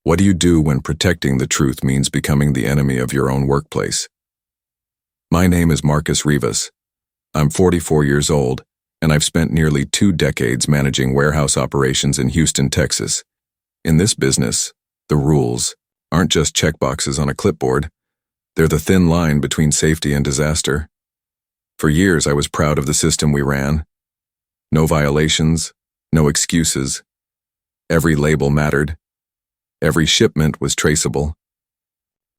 What do you do when protecting the truth means becoming the enemy of your own workplace? My name is Marcus Rivas. I'm 44 years old, and I've spent nearly 2 decades managing warehouse operations in Houston, Texas. In this business, the rules aren't just checkboxes on a clipboard. They're the thin line between safety and disaster. For years, I was proud of the system we ran. No violations, no excuses. Every label mattered. Every shipment was traceable.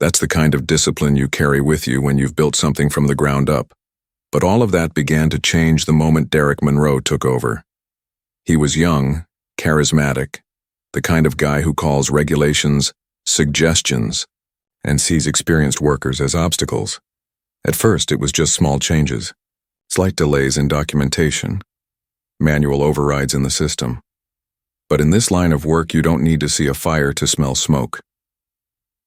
That's the kind of discipline you carry with you when you've built something from the ground up. But all of that began to change the moment Derek Monroe took over. He was young, charismatic, the kind of guy who calls regulations suggestions and sees experienced workers as obstacles. At first, it was just small changes, slight delays in documentation, manual overrides in the system. But in this line of work, you don't need to see a fire to smell smoke.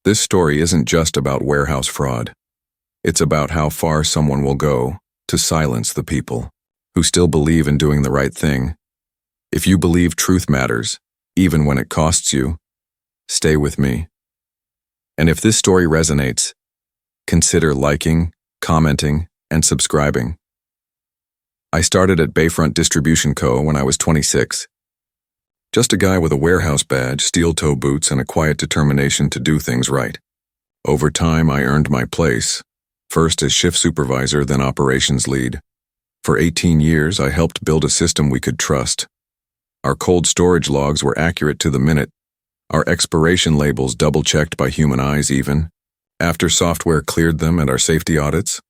This story isn't just about warehouse fraud. It's about how far someone will go to silence the people who still believe in doing the right thing. If you believe truth matters, even when it costs you, stay with me. And if this story resonates, consider liking, commenting, and subscribing. I started at Bayfront Distribution Co. when I was 26. Just a guy with a warehouse badge, steel-toe boots, and a quiet determination to do things right. Over time, I earned my place, first as shift supervisor, then operations lead. For 18 years, I helped build a system we could trust. Our cold storage logs were accurate to the minute, our expiration labels double-checked by human eyes even, after software cleared them and our safety audits.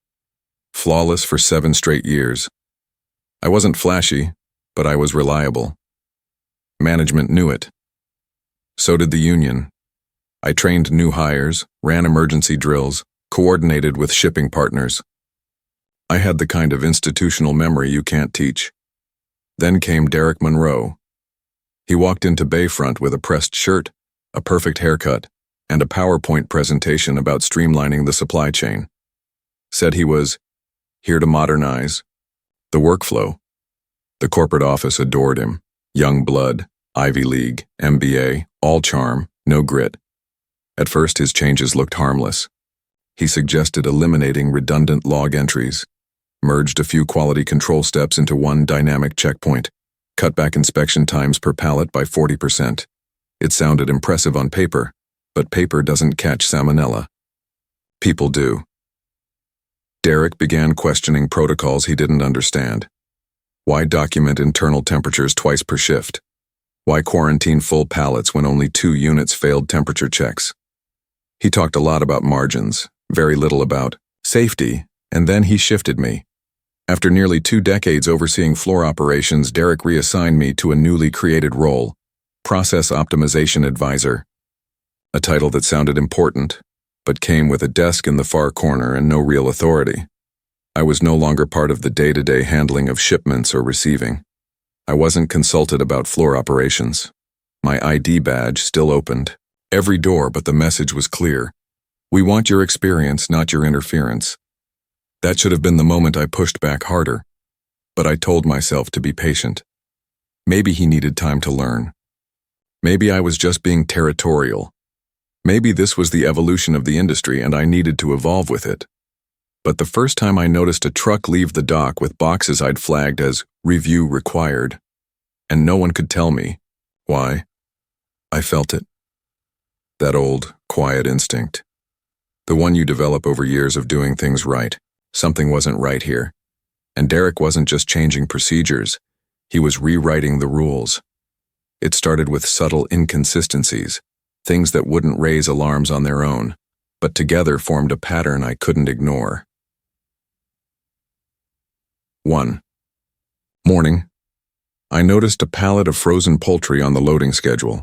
Flawless for 7 straight years. I wasn't flashy, but I was reliable. Management knew it. So did the union. I trained new hires, ran emergency drills, coordinated with shipping partners. I had the kind of institutional memory you can't teach. Then came Derek Monroe. He walked into Bayfront with a pressed shirt, a perfect haircut, and a PowerPoint presentation about streamlining the supply chain. Said he was here to modernize the workflow. The corporate office adored him. Young blood, Ivy League, MBA, all charm, no grit. At first, his changes looked harmless. He suggested eliminating redundant log entries, merged a few quality control steps into one dynamic checkpoint, cut back inspection times per pallet by 40%. It sounded impressive on paper, but paper doesn't catch salmonella. People do. Derek began questioning protocols he didn't understand. Why document internal temperatures twice per shift? Why quarantine full pallets when only 2 units failed temperature checks? He talked a lot about margins, very little about safety, and then he shifted me. After nearly 2 decades overseeing floor operations, Derek reassigned me to a newly created role, Process Optimization Advisor, a title that sounded important, but came with a desk in the far corner and no real authority. I was no longer part of the day-to-day handling of shipments or receiving. I wasn't consulted about floor operations. My ID badge still opened every door, but the message was clear. We want your experience, not your interference. That should have been the moment I pushed back harder, but I told myself to be patient. Maybe he needed time to learn. Maybe I was just being territorial. Maybe this was the evolution of the industry and I needed to evolve with it. But the first time I noticed a truck leave the dock with boxes I'd flagged as review required, and no one could tell me why, I felt it. That old, quiet instinct. The one you develop over years of doing things right. Something wasn't right here. And Derek wasn't just changing procedures. He was rewriting the rules. It started with subtle inconsistencies, things that wouldn't raise alarms on their own, but together formed a pattern I couldn't ignore. 1. Morning. I noticed a pallet of frozen poultry on the loading schedule.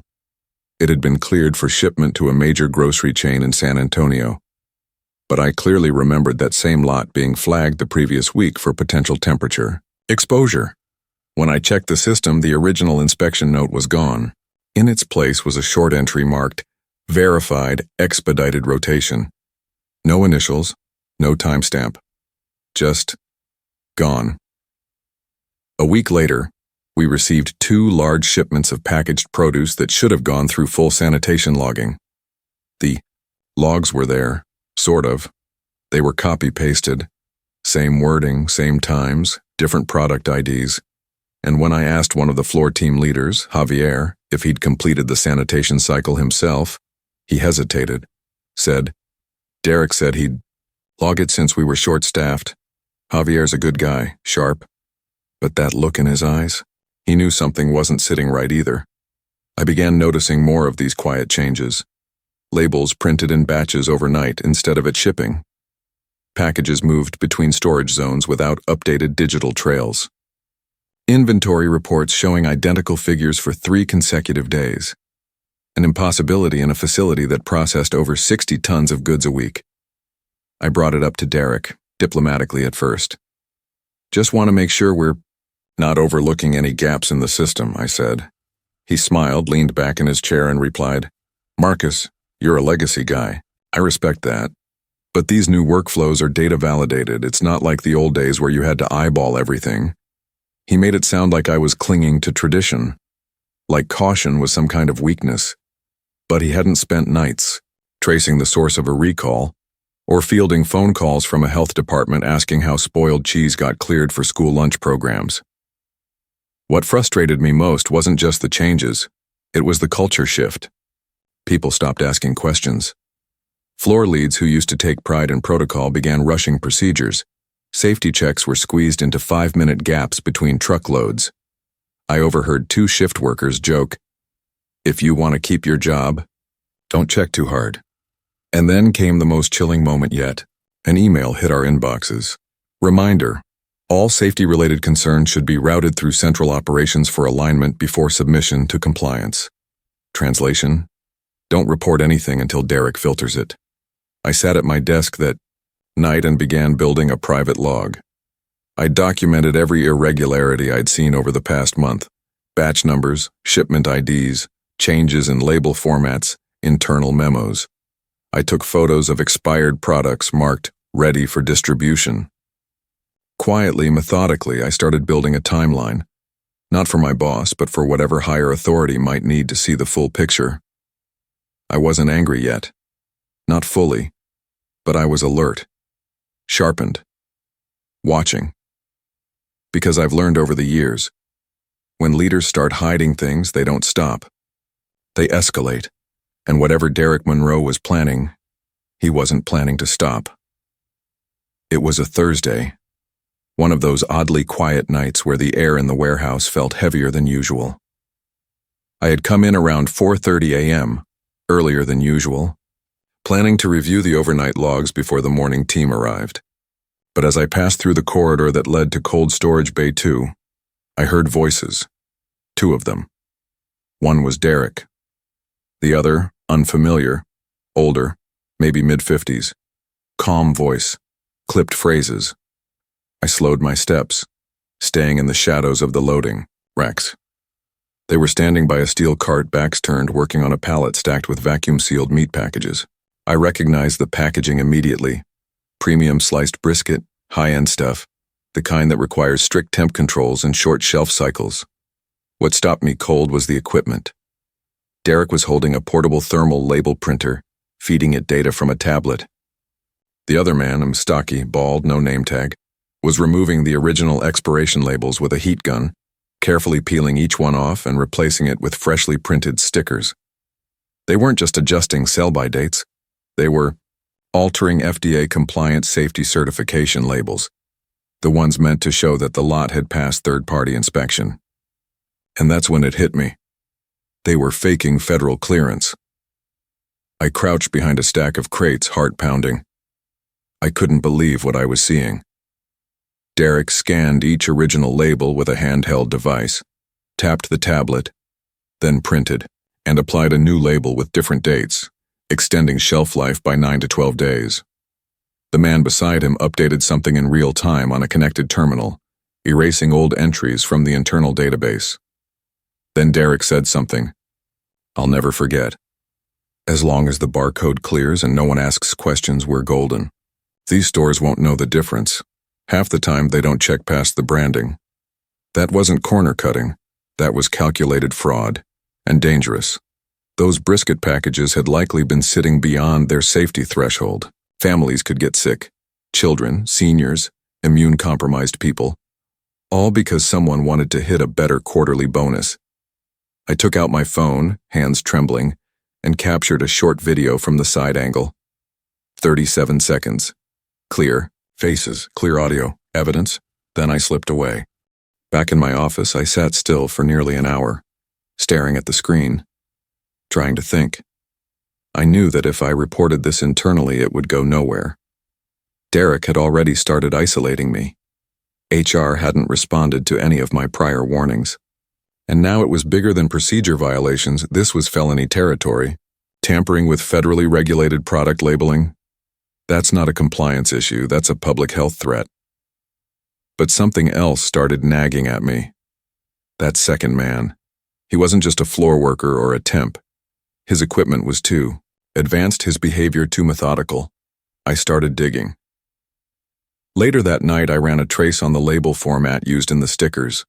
It had been cleared for shipment to a major grocery chain in San Antonio. But I clearly remembered that same lot being flagged the previous week for potential temperature exposure. When I checked the system, the original inspection note was gone. In its place was a short entry marked Verified Expedited Rotation. No initials, no timestamp. Just gone. A week later, We received 2 large shipments of packaged produce that should have gone through full sanitation logging. The logs were there, sort of. They were copy-pasted. Same wording, same times, different product IDs. And when I asked one of the floor team leaders, Javier, if he'd completed the sanitation cycle himself, he hesitated, said, "Derek said he'd log it since we were short-staffed. Javier's a good guy, sharp." But that look in his eyes, he knew something wasn't sitting right either. I began noticing more of these quiet changes. Labels printed in batches overnight instead of at shipping. Packages moved between storage zones without updated digital trails. Inventory reports showing identical figures for 3 consecutive days. An impossibility in a facility that processed over 60 tons of goods a week. I brought it up to Derek, diplomatically at first. "Just want to make sure we're not overlooking any gaps in the system," I said. He smiled, leaned back in his chair, and replied, "Marcus, you're a legacy guy. I respect that. But these new workflows are data validated. It's not like the old days where you had to eyeball everything." He made it sound like I was clinging to tradition, like caution was some kind of weakness. But he hadn't spent nights tracing the source of a recall or fielding phone calls from a health department asking how spoiled cheese got cleared for school lunch programs. What frustrated me most wasn't just the changes, it was the culture shift. People stopped asking questions. Floor leads who used to take pride in protocol began rushing procedures. Safety checks were squeezed into 5-minute gaps between truckloads. I overheard 2 shift workers joke, "If you want to keep your job, don't check too hard." And then came the most chilling moment yet. An email hit our inboxes. Reminder, all safety-related concerns should be routed through central operations for alignment before submission to compliance. Translation, don't report anything until Derek filters it. I sat at my desk that night and began building a private log. I documented every irregularity I'd seen over the past month. Batch numbers, shipment IDs, changes in label formats, internal memos. I took photos of expired products marked ready for distribution. Quietly, methodically, I started building a timeline. Not for my boss, but for whatever higher authority might need to see the full picture. I wasn't angry yet. Not fully. But I was alert. Sharpened. Watching. Because I've learned over the years, when leaders start hiding things, they don't stop. They escalate. And whatever Derek Monroe was planning, he wasn't planning to stop. It was a Thursday. One of those oddly quiet nights where the air in the warehouse felt heavier than usual. I had come in around 4:30 a.m., earlier than usual, planning to review the overnight logs before the morning team arrived. But as I passed through the corridor that led to Cold Storage Bay 2, I heard voices. 2 of them. One was Derek. The other, unfamiliar, older, maybe mid-50s. Calm voice, clipped phrases. I slowed my steps, staying in the shadows of the loading racks. They were standing by a steel cart, backs turned, working on a pallet stacked with vacuum-sealed meat packages. I recognized the packaging immediately. Premium sliced brisket, high-end stuff, the kind that requires strict temp controls and short shelf cycles. What stopped me cold was the equipment. Derek was holding a portable thermal label printer, feeding it data from a tablet. The other man, stocky, bald, no name tag, was removing the original expiration labels with a heat gun, carefully peeling each one off and replacing it with freshly printed stickers. They weren't just adjusting sell-by dates. They were altering FDA-compliant safety certification labels, the ones meant to show that the lot had passed third-party inspection. And that's when it hit me. They were faking federal clearance. I crouched behind a stack of crates, heart pounding. I couldn't believe what I was seeing. Derek scanned each original label with a handheld device, tapped the tablet, then printed, and applied a new label with different dates, extending shelf life by 9 to 12 days. The man beside him updated something in real time on a connected terminal, erasing old entries from the internal database. Then Derek said something I'll never forget. "As long as the barcode clears and no one asks questions, we're golden. These stores won't know the difference. Half the time they don't check past the branding." That wasn't corner cutting. That was calculated fraud, and dangerous. Those brisket packages had likely been sitting beyond their safety threshold. Families could get sick. Children, seniors, immune-compromised people. All because someone wanted to hit a better quarterly bonus. I took out my phone, hands trembling, and captured a short video from the side angle. 37 seconds. Clear, faces, clear audio, evidence. Then I slipped away. Back in my office, I sat still for nearly an hour, staring at the screen, trying to think. I knew that if I reported this internally, it would go nowhere. Derek had already started isolating me. HR hadn't responded to any of my prior warnings. And now it was bigger than procedure violations. This was felony territory. Tampering with federally regulated product labeling. That's not a compliance issue, that's a public health threat. But something else started nagging at me. That second man. He wasn't just a floor worker or a temp. His equipment was too advanced, his behavior too methodical. I started digging. Later that night, I ran a trace on the label format used in the stickers.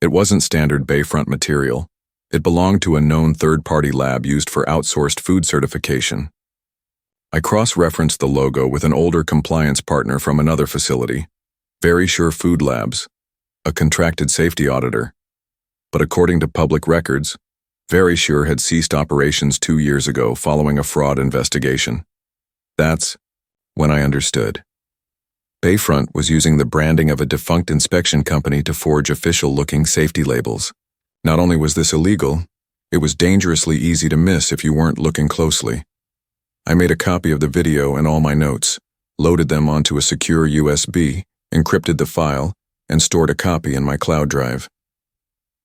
It wasn't standard Bayfront material. It belonged to a known third-party lab used for outsourced food certification. I cross-referenced the logo with an older compliance partner from another facility, Very Sure Food Labs, a contracted safety auditor. But according to public records, Very Sure had ceased operations 2 years ago following a fraud investigation. That's when I understood. Bayfront was using the branding of a defunct inspection company to forge official-looking safety labels. Not only was this illegal, it was dangerously easy to miss if you weren't looking closely. I made a copy of the video and all my notes, loaded them onto a secure USB, encrypted the file, and stored a copy in my cloud drive.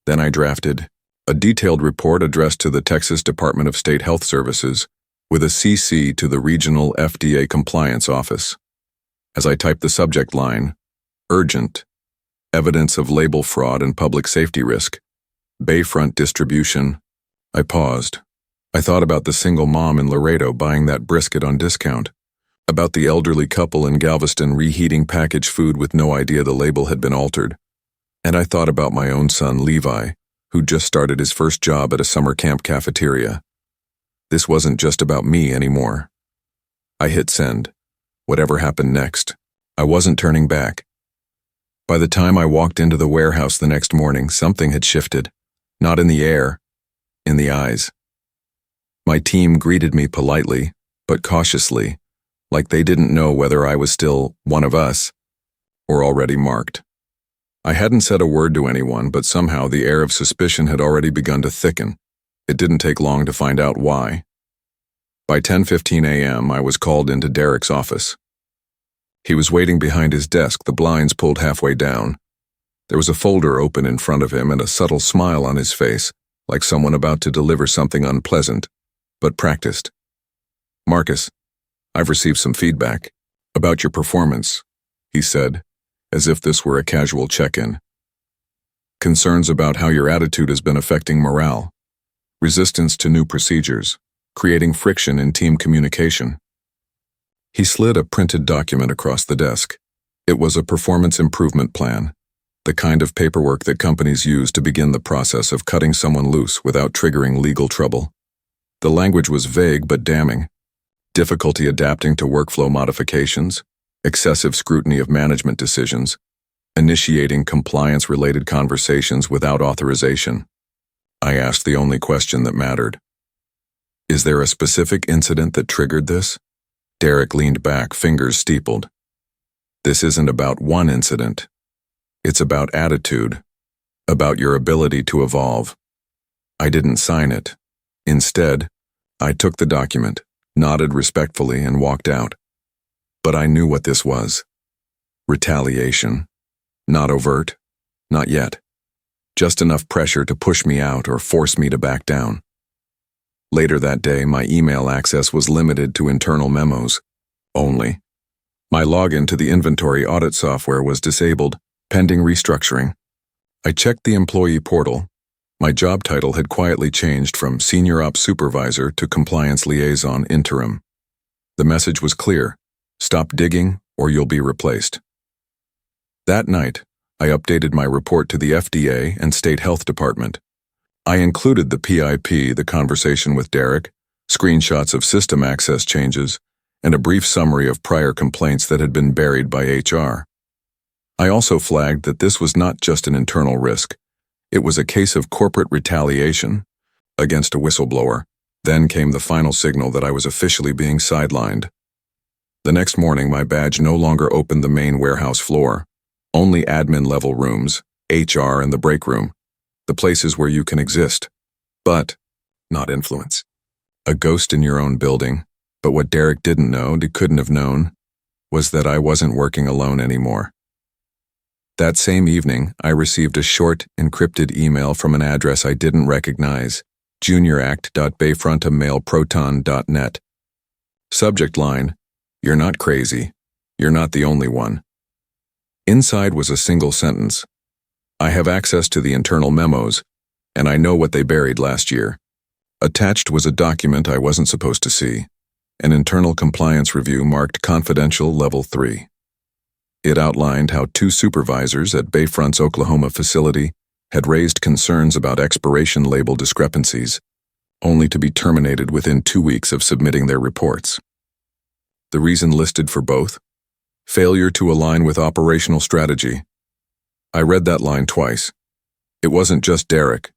Then I drafted a detailed report addressed to the Texas Department of State Health Services with a CC to the regional FDA compliance office. As I typed the subject line, urgent, evidence of label fraud and public safety risk, Bayfront distribution, I paused. I thought about the single mom in Laredo buying that brisket on discount, about the elderly couple in Galveston reheating packaged food with no idea the label had been altered, and I thought about my own son, Levi, who just started his first job at a summer camp cafeteria. This wasn't just about me anymore. I hit send. Whatever happened next, I wasn't turning back. By the time I walked into the warehouse the next morning, something had shifted. Not in the air, in the eyes. My team greeted me politely, but cautiously, like they didn't know whether I was still one of us or already marked. I hadn't said a word to anyone, but somehow the air of suspicion had already begun to thicken. It didn't take long to find out why. By 10:15 a.m., I was called into Derek's office. He was waiting behind his desk, the blinds pulled halfway down. There was a folder open in front of him and a subtle smile on his face, like someone about to deliver something unpleasant, but practiced. "Marcus, I've received some feedback about your performance," he said, as if this were a casual check-in. "Concerns about how your attitude has been affecting morale, resistance to new procedures, creating friction in team communication." He slid a printed document across the desk. It was a performance improvement plan, the kind of paperwork that companies use to begin the process of cutting someone loose without triggering legal trouble. The language was vague but damning. Difficulty adapting to workflow modifications, excessive scrutiny of management decisions, initiating compliance-related conversations without authorization. I asked the only question that mattered. "Is there a specific incident that triggered this?" Derek leaned back, fingers steepled. "This isn't about one incident. It's about attitude, about your ability to evolve." I didn't sign it. Instead, I took the document, nodded respectfully, and walked out. But I knew what this was. Retaliation. Not overt, not yet. Just enough pressure to push me out or force me to back down. Later that day, my email access was limited to internal memos only. My login to the inventory audit software was disabled, pending restructuring. I checked the employee portal. My job title had quietly changed from Senior Ops Supervisor to Compliance Liaison Interim. The message was clear: stop digging or you'll be replaced. That night, I updated my report to the FDA and State Health Department. I included the PIP, the conversation with Derek, screenshots of system access changes, and a brief summary of prior complaints that had been buried by HR. I also flagged that this was not just an internal risk. It was a case of corporate retaliation against a whistleblower. Then came the final signal that I was officially being sidelined. The next morning, my badge no longer opened the main warehouse floor. Only admin-level rooms, HR, and the break room. The places where you can exist, but not influence. A ghost in your own building, but what Derek didn't know, he couldn't have known, was that I wasn't working alone anymore. That same evening, I received a short, encrypted email from an address I didn't recognize, junioract.bayfrontamailproton.net. Subject line, "You're not crazy. You're not the only one." Inside was a single sentence. "I have access to the internal memos, and I know what they buried last year." Attached was a document I wasn't supposed to see, an internal compliance review marked confidential level 3. It outlined how 2 supervisors at Bayfront's Oklahoma facility had raised concerns about expiration label discrepancies, only to be terminated within 2 weeks of submitting their reports. The reason listed for both? Failure to align with operational strategy. I read that line twice. It wasn't just Derek.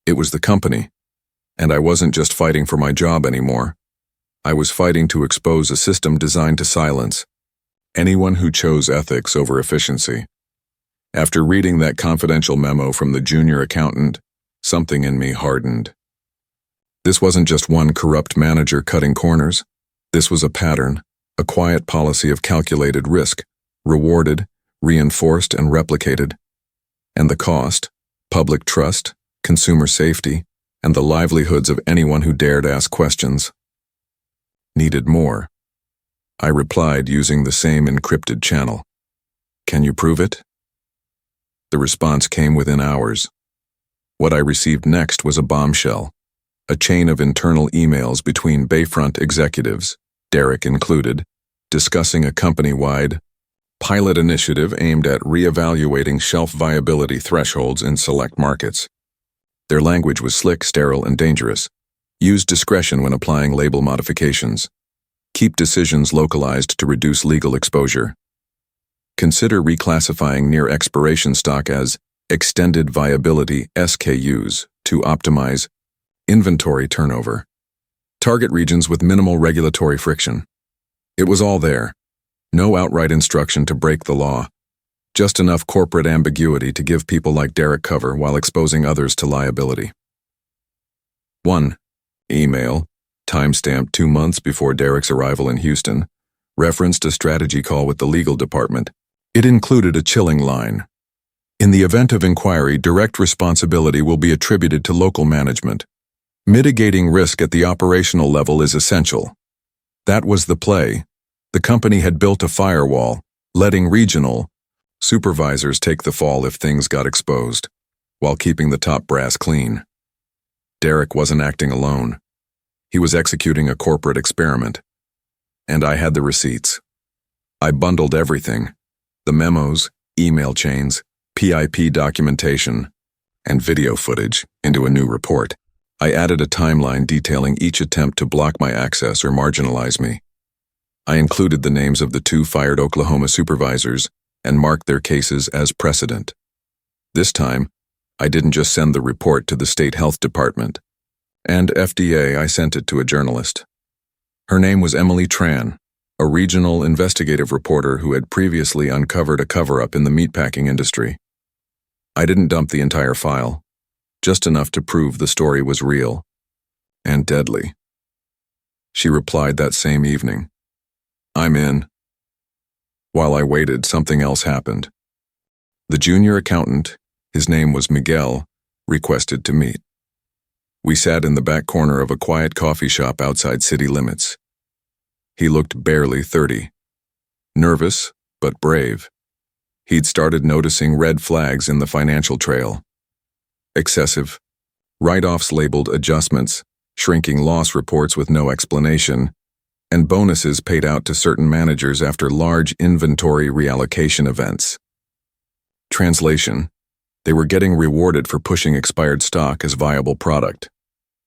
It was the company. And I wasn't just fighting for my job anymore. I was fighting to expose a system designed to silence anyone who chose ethics over efficiency. After reading that confidential memo from the junior accountant, something in me hardened. This wasn't just one corrupt manager cutting corners. This was a pattern, a quiet policy of calculated risk, rewarded, reinforced, and replicated. And the cost, public trust, consumer safety, and the livelihoods of anyone who dared ask questions. Needed more. I replied using the same encrypted channel. "Can you prove it?" The response came within hours. What I received next was a bombshell, a chain of internal emails between Bayfront executives, Derek included, discussing a company-wide pilot initiative aimed at reevaluating shelf viability thresholds in select markets. Their language was slick, sterile, and dangerous. Use discretion when applying label modifications. Keep decisions localized to reduce legal exposure. Consider reclassifying near expiration stock as extended viability SKUs to optimize inventory turnover. Target regions with minimal regulatory friction. It was all there. No outright instruction to break the law. Just enough corporate ambiguity to give people like Derek cover while exposing others to liability. 1. Email, timestamped 2 months before Derek's arrival in Houston, referenced a strategy call with the legal department. It included a chilling line. "In the event of inquiry, direct responsibility will be attributed to local management. Mitigating risk at the operational level is essential." That was the play. The company had built a firewall, letting regional supervisors take the fall if things got exposed, while keeping the top brass clean. Derek wasn't acting alone. He was executing a corporate experiment. And I had the receipts. I bundled everything: the memos, email chains, PIP documentation, and video footage into a new report. I added a timeline detailing each attempt to block my access or marginalize me. I included the names of the 2 fired Oklahoma supervisors and marked their cases as precedent. This time, I didn't just send the report to the State Health Department and FDA, I sent it to a journalist. Her name was Emily Tran, a regional investigative reporter who had previously uncovered a cover-up in the meatpacking industry. I didn't dump the entire file, just enough to prove the story was real and deadly. She replied that same evening, "I'm in." While I waited, something else happened. The junior accountant, his name was Miguel, requested to meet. We sat in the back corner of a quiet coffee shop outside city limits. He looked barely 30. Nervous, but brave. He'd started noticing red flags in the financial trail. Excessive write-offs labeled adjustments, shrinking loss reports with no explanation, and bonuses paid out to certain managers after large inventory reallocation events. Translation: they were getting rewarded for pushing expired stock as viable product.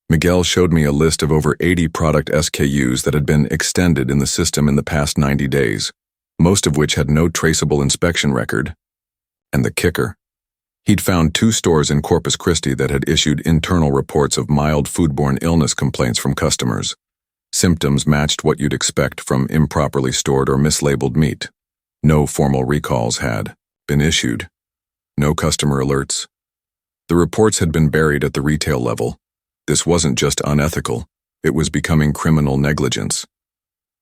Miguel showed me a list of over 80 product SKUs that had been extended in the system in the past 90 days, most of which had no traceable inspection record. And the kicker: he'd found 2 stores in Corpus Christi that had issued internal reports of mild foodborne illness complaints from customers. Symptoms matched what you'd expect from improperly stored or mislabeled meat. No formal recalls had been issued. No customer alerts. The reports had been buried at the retail level. This wasn't just unethical, it was becoming criminal negligence.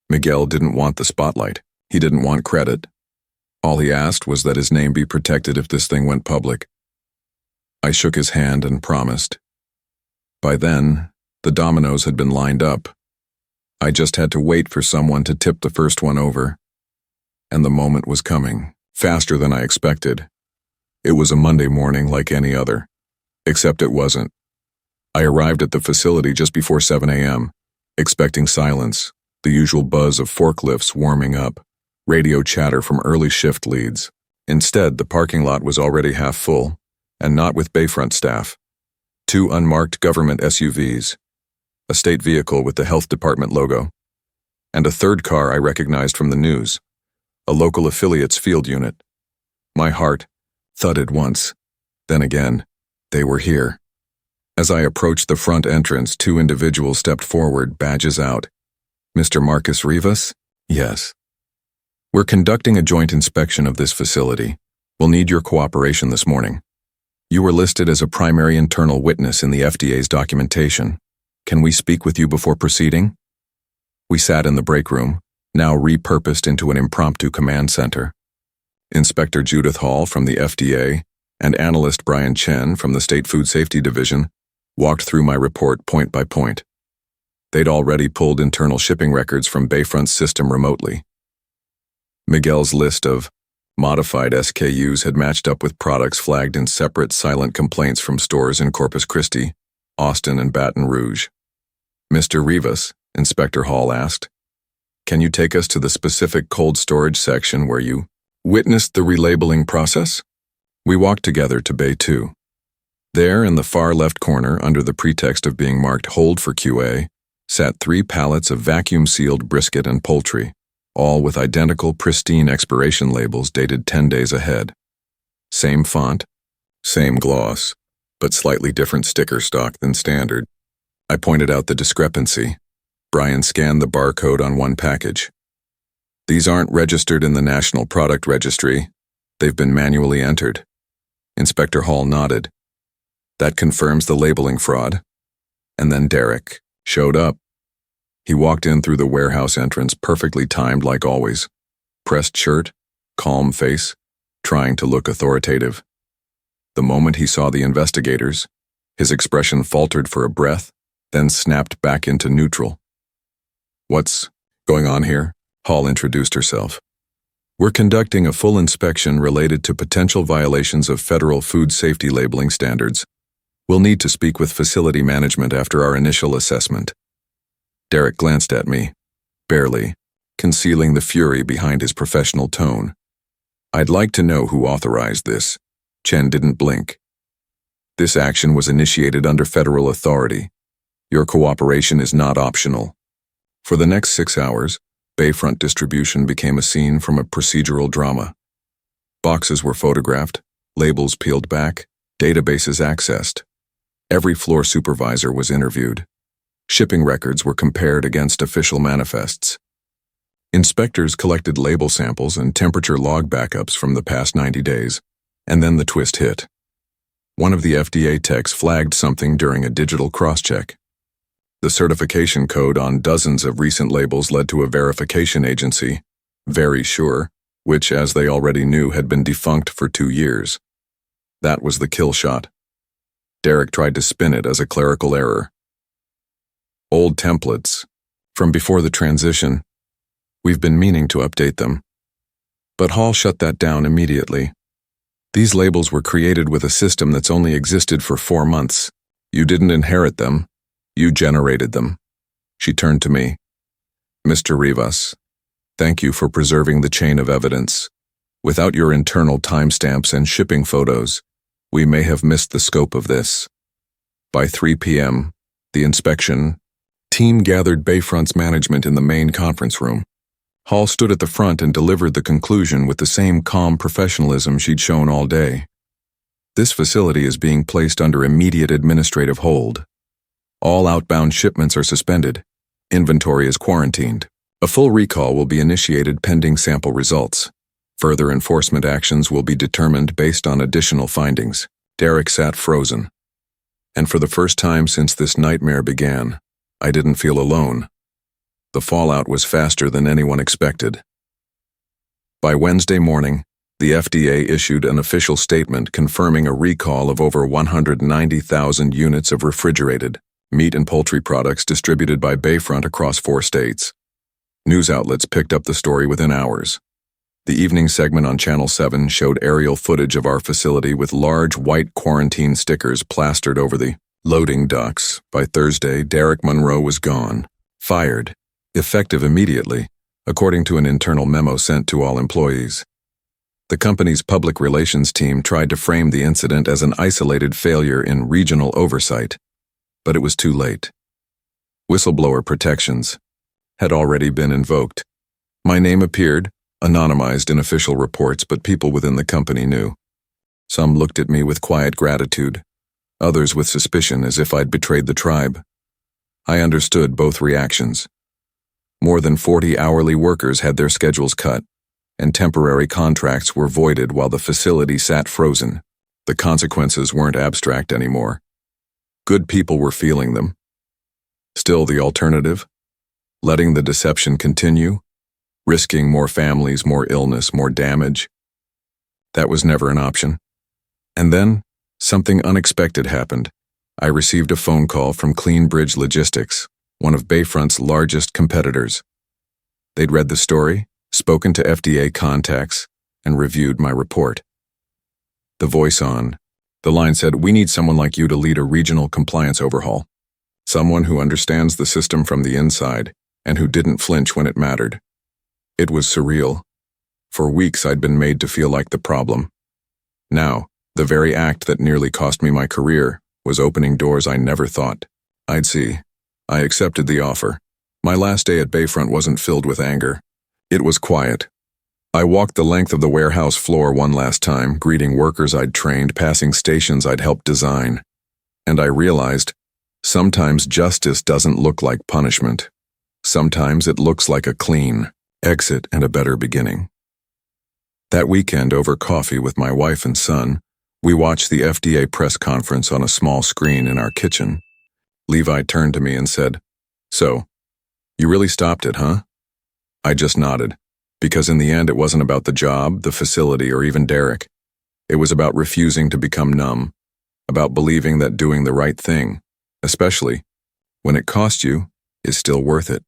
Miguel didn't want the spotlight. He didn't want credit. All he asked was that his name be protected if this thing went public. I shook his hand and promised. By then, the dominoes had been lined up. I just had to wait for someone to tip the first one over. And the moment was coming, faster than I expected. It was a Monday morning like any other, except it wasn't. I arrived at the facility just before 7 a.m., expecting silence, the usual buzz of forklifts warming up, radio chatter from early shift leads. Instead, the parking lot was already half full, and not with Bayfront staff. 2 unmarked government SUVs, a state vehicle with the health department logo, and a third car I recognized from the news, a local affiliate's field unit. My heart thudded once. Then again, they were here. As I approached the front entrance, 2 individuals stepped forward, badges out. Mr. Marcus Rivas? Yes. We're conducting a joint inspection of this facility. We'll need your cooperation this morning. You were listed as a primary internal witness in the FDA's documentation. Can we speak with you before proceeding? We sat in the break room, now repurposed into an impromptu command center. Inspector Judith Hall from the FDA and Analyst Brian Chen from the State Food Safety Division walked through my report point by point. They'd already pulled internal shipping records from Bayfront's system remotely. Miguel's list of modified SKUs had matched up with products flagged in separate silent complaints from stores in Corpus Christi, Austin, and Baton Rouge. Mr. Rivas, Inspector Hall asked, can you take us to the specific cold storage section where you witnessed the relabeling process? We walked together to Bay 2. There, in the far left corner, under the pretext of being marked Hold for QA, sat 3 pallets of vacuum-sealed brisket and poultry, all with identical, pristine expiration labels dated 10 days ahead. Same font, same gloss, but slightly different sticker stock than standard. I pointed out the discrepancy. Brian scanned the barcode on one package. These aren't registered in the National Product Registry. They've been manually entered. Inspector Hall nodded. That confirms the labeling fraud. And then Derek showed up. He walked in through the warehouse entrance, perfectly timed like always. Pressed shirt, calm face, trying to look authoritative. The moment he saw the investigators, his expression faltered for a breath, then snapped back into neutral. What's going on here? Hall introduced herself. We're conducting a full inspection related to potential violations of federal food safety labeling standards. We'll need to speak with facility management after our initial assessment. Derek glanced at me, barely, concealing the fury behind his professional tone. I'd like to know who authorized this. Chen didn't blink. This action was initiated under federal authority. Your cooperation is not optional. For the next 6 hours, Bayfront distribution became a scene from a procedural drama. Boxes were photographed, labels peeled back, databases accessed. Every floor supervisor was interviewed. Shipping records were compared against official manifests. Inspectors collected label samples and temperature log backups from the past 90 days, and then the twist hit. One of the FDA techs flagged something during a digital cross-check. The certification code on dozens of recent labels led to a verification agency, Very Sure, which, as they already knew, had been defunct for 2 years. That was the kill shot. Derek tried to spin it as a clerical error. Old templates, from before the transition. We've been meaning to update them. But Hall shut that down immediately. These labels were created with a system that's only existed for 4 months. You didn't inherit them. You generated them. She turned to me. Mr. Rivas, thank you for preserving the chain of evidence. Without your internal timestamps and shipping photos, we may have missed the scope of this. By 3 p.m., the inspection team gathered Bayfront's management in the main conference room. Hall stood at the front and delivered the conclusion with the same calm professionalism she'd shown all day. This facility is being placed under immediate administrative hold. All outbound shipments are suspended. Inventory is quarantined. A full recall will be initiated pending sample results. Further enforcement actions will be determined based on additional findings. Derek sat frozen. And for the first time since this nightmare began, I didn't feel alone. The fallout was faster than anyone expected. By Wednesday morning, the FDA issued an official statement confirming a recall of over 190,000 units of refrigerated meat and poultry products distributed by Bayfront across 4 states. News outlets picked up the story within hours. The evening segment on Channel 7 showed aerial footage of our facility with large white quarantine stickers plastered over the loading docks. By Thursday, Derek Monroe was gone, fired, effective immediately, according to an internal memo sent to all employees. The company's public relations team tried to frame the incident as an isolated failure in regional oversight, but it was too late. Whistleblower protections had already been invoked. My name appeared, anonymized in official reports, but people within the company knew. Some looked at me with quiet gratitude, others with suspicion as if I'd betrayed the tribe. I understood both reactions. More than 40 hourly workers had their schedules cut, and temporary contracts were voided while the facility sat frozen. The consequences weren't abstract anymore. Good people were feeling them. Still, the alternative? Letting the deception continue? Risking more families, more illness, more damage? That was never an option. And then, something unexpected happened. I received a phone call from Clean Bridge Logistics, one of Bayfront's largest competitors. They'd read the story, spoken to FDA contacts, and reviewed my report. The voice on the line said, "We need someone like you to lead a regional compliance overhaul. Someone who understands the system from the inside and who didn't flinch when it mattered." It was surreal. For weeks I'd been made to feel like the problem. Now, the very act that nearly cost me my career was opening doors I never thought I'd see. I accepted the offer. My last day at Bayfront wasn't filled with anger. It was quiet. I walked the length of the warehouse floor one last time, greeting workers I'd trained, passing stations I'd helped design. And I realized, sometimes justice doesn't look like punishment. Sometimes it looks like a clean exit and a better beginning. That weekend, over coffee with my wife and son, we watched the FDA press conference on a small screen in our kitchen. Levi turned to me and said, "So, you really stopped it, huh?" I just nodded, because in the end it wasn't about the job, the facility, or even Derek. It was about refusing to become numb, about believing that doing the right thing, especially when it costs you, is still worth it.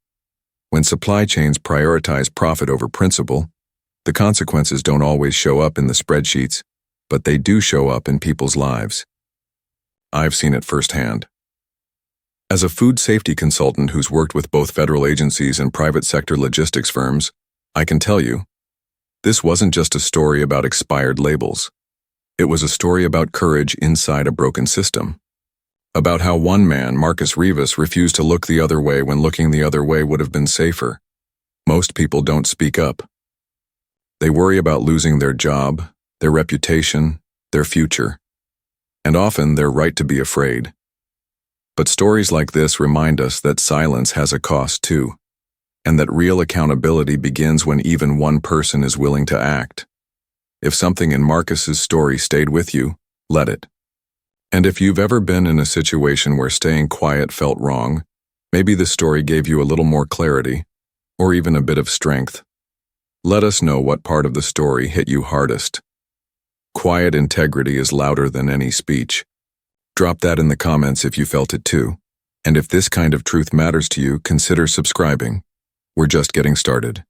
When supply chains prioritize profit over principle, the consequences don't always show up in the spreadsheets, but they do show up in people's lives. I've seen it firsthand. As a food safety consultant who's worked with both federal agencies and private sector logistics firms, I can tell you, this wasn't just a story about expired labels. It was a story about courage inside a broken system. About how one man, Marcus Rivas, refused to look the other way when looking the other way would have been safer. Most people don't speak up. They worry about losing their job, their reputation, their future. And often they're right to be afraid. But stories like this remind us that silence has a cost too, and that real accountability begins when even one person is willing to act. If something in Marcus's story stayed with you, let it. And if you've ever been in a situation where staying quiet felt wrong, maybe this story gave you a little more clarity, or even a bit of strength. Let us know what part of the story hit you hardest. Quiet integrity is louder than any speech. Drop that in the comments if you felt it too. And if this kind of truth matters to you, consider subscribing. We're just getting started.